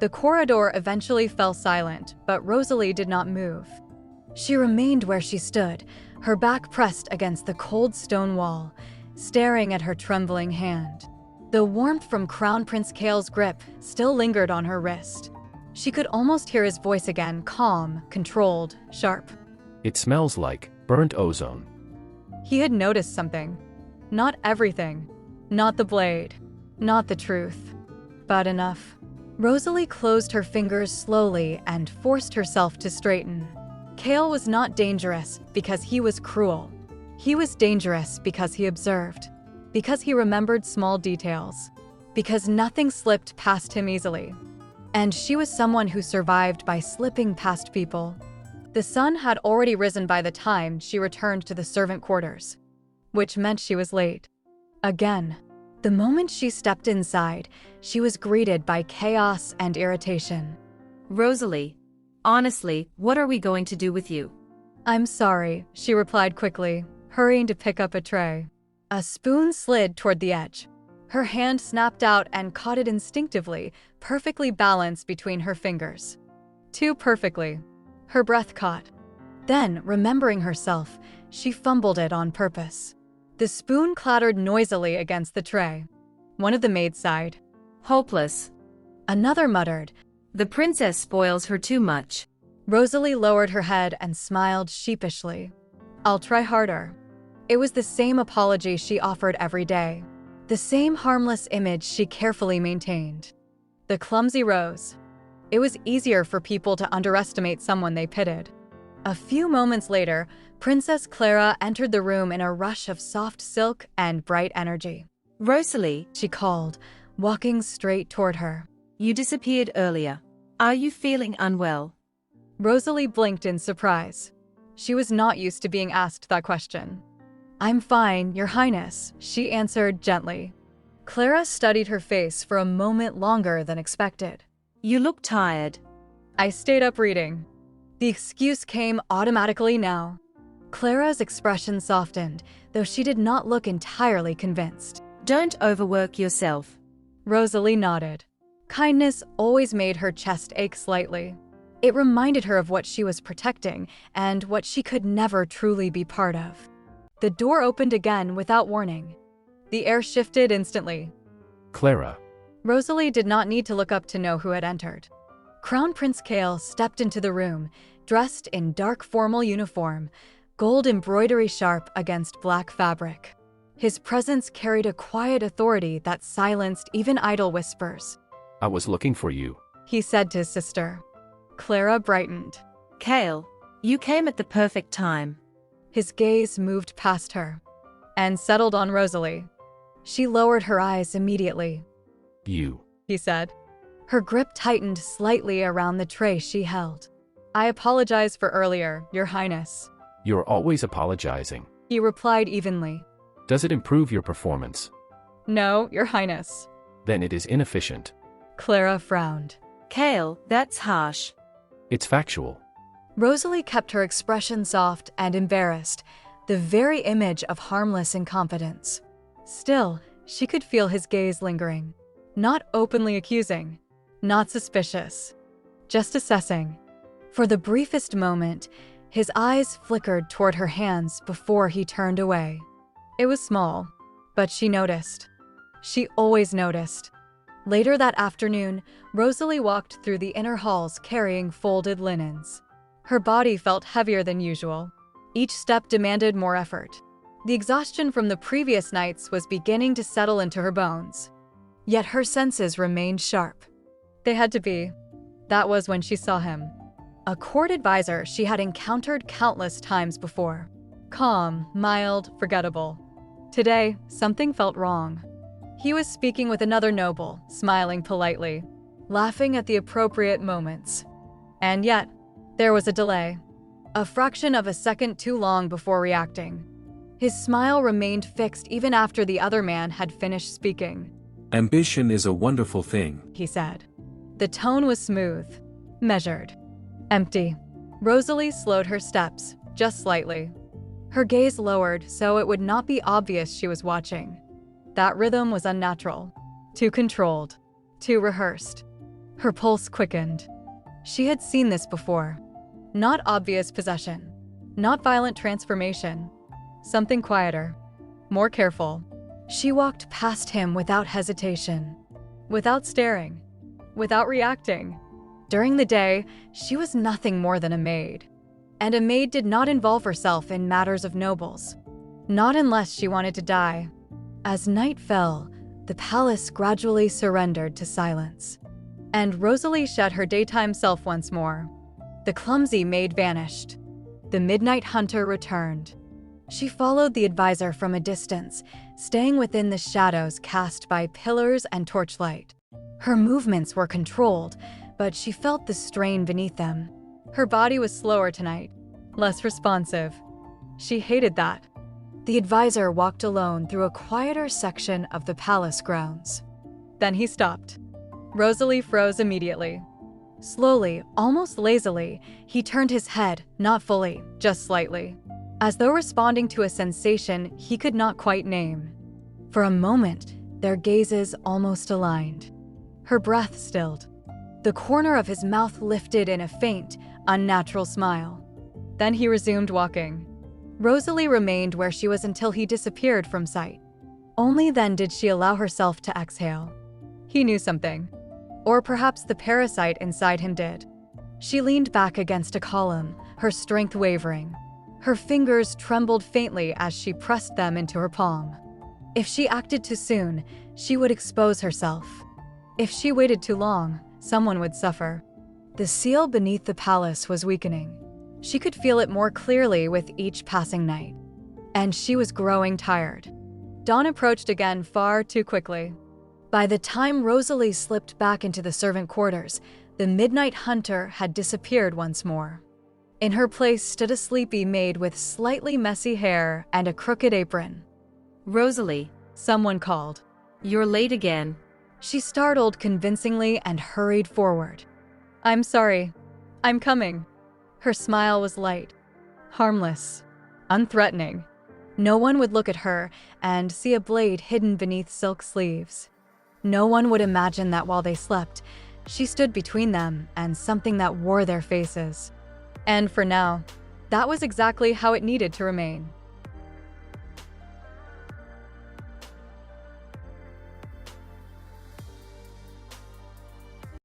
The corridor eventually fell silent, but Rosalie did not move. She remained where she stood, her back pressed against the cold stone wall, staring at her trembling hand. The warmth from Crown Prince Kael's grip still lingered on her wrist. She could almost hear his voice again, calm, controlled, sharp. It smells like burnt ozone. He had noticed something. Not everything. Not the blade. Not the truth. But enough. Rosalie closed her fingers slowly and forced herself to straighten. Kael was not dangerous because he was cruel. He was dangerous because he observed. Because he remembered small details. Because nothing slipped past him easily. And she was someone who survived by slipping past people. The sun had already risen by the time she returned to the servant quarters, which meant she was late. Again. The moment she stepped inside, she was greeted by chaos and irritation. Rosalie, honestly, what are we going to do with you? I'm sorry, she replied quickly, hurrying to pick up a tray. A spoon slid toward the edge. Her hand snapped out and caught it instinctively, perfectly balanced between her fingers. Too perfectly. Her breath caught. Then, remembering herself, she fumbled it on purpose. The spoon clattered noisily against the tray. One of the maids sighed. Hopeless. Another muttered. The princess spoils her too much. Rosalie lowered her head and smiled sheepishly. I'll try harder. It was the same apology she offered every day. The same harmless image she carefully maintained. The clumsy rose. It was easier for people to underestimate someone they pitied. A few moments later, Princess Clara entered the room in a rush of soft silk and bright energy. Rosalie, She called, walking straight toward her. you disappeared earlier. Are you feeling unwell? Rosalie blinked in surprise. She was not used to being asked that question. I'm fine, Your Highness, she answered gently. Clara studied her face for a moment longer than expected. You look tired. I stayed up reading. The excuse came automatically now. Clara's expression softened, though she did not look entirely convinced. Don't overwork yourself. Rosalie nodded. Kindness always made her chest ache slightly. It reminded her of what she was protecting and what she could never truly be part of. The door opened again without warning. The air shifted instantly. Clara. Rosalie did not need to look up to know who had entered. Crown Prince Kael stepped into the room, dressed in dark formal uniform, gold embroidery sharp against black fabric. His presence carried a quiet authority that silenced even idle whispers. I was looking for you. He said to his sister. Clara brightened. Kael, you came at the perfect time. His gaze moved past her and settled on Rosalie. She lowered her eyes immediately. You. He said. Her grip tightened slightly around the tray she held. I apologize for earlier, Your Highness. You're always apologizing. He replied evenly. Does it improve your performance? No, Your Highness. Then it is inefficient. Clara frowned. Kael, that's harsh. It's factual. Rosalie kept her expression soft and embarrassed, the very image of harmless incompetence. Still, she could feel his gaze lingering. Not openly accusing. Not suspicious. Just assessing. For the briefest moment, his eyes flickered toward her hands before he turned away. It was small, but she noticed. She always noticed. Later that afternoon, Rosalie walked through the inner halls carrying folded linens. Her body felt heavier than usual. Each step demanded more effort. The exhaustion from the previous nights was beginning to settle into her bones. Yet her senses remained sharp. They had to be. That was when she saw him. A court advisor she had encountered countless times before. Calm, mild, forgettable. Today, something felt wrong. He was speaking with another noble, smiling politely, laughing at the appropriate moments. And yet, there was a delay. A fraction of a second too long before reacting. His smile remained fixed even after the other man had finished speaking. Ambition is a wonderful thing, He said. The tone was smooth, measured, empty. Rosalie slowed her steps, just slightly. Her gaze lowered so it would not be obvious she was watching. That rhythm was unnatural, too controlled, too rehearsed. Her pulse quickened. She had seen this before. Not obvious possession. Not violent transformation. Something quieter. More careful. She walked past him without hesitation. Without staring. Without reacting. During the day, she was nothing more than a maid. And a maid did not involve herself in matters of nobles. Not unless she wanted to die. As night fell, the palace gradually surrendered to silence. And Rosalie shed her daytime self once more. The clumsy maid vanished. The midnight hunter returned. She followed the advisor from a distance, staying within the shadows cast by pillars and torchlight. Her movements were controlled, but she felt the strain beneath them. Her body was slower tonight, less responsive. She hated that. The advisor walked alone through a quieter section of the palace grounds. Then he stopped. Rosalie froze immediately. Slowly, almost lazily, he turned his head, not fully, just slightly, as though responding to a sensation he could not quite name. For a moment, their gazes almost aligned. Her breath stilled. The corner of his mouth lifted in a faint, unnatural smile. Then he resumed walking. Rosalie remained where she was until he disappeared from sight. Only then did she allow herself to exhale. He knew something. Or perhaps the parasite inside him did. She leaned back against a column, her strength wavering. Her fingers trembled faintly as she pressed them into her palm. If she acted too soon, she would expose herself. If she waited too long, someone would suffer. The seal beneath the palace was weakening. She could feel it more clearly with each passing night. And she was growing tired. Dawn approached again far too quickly. By the time Rosalie slipped back into the servant quarters, the midnight hunter had disappeared once more. In her place stood a sleepy maid with slightly messy hair and a crooked apron. Rosalie, Someone called. you're late again. She startled convincingly and hurried forward. I'm sorry. I'm coming. Her smile was light, harmless, unthreatening. No one would look at her and see a blade hidden beneath silk sleeves. No one would imagine that while they slept, she stood between them and something that wore their faces. And for now, that was exactly how it needed to remain.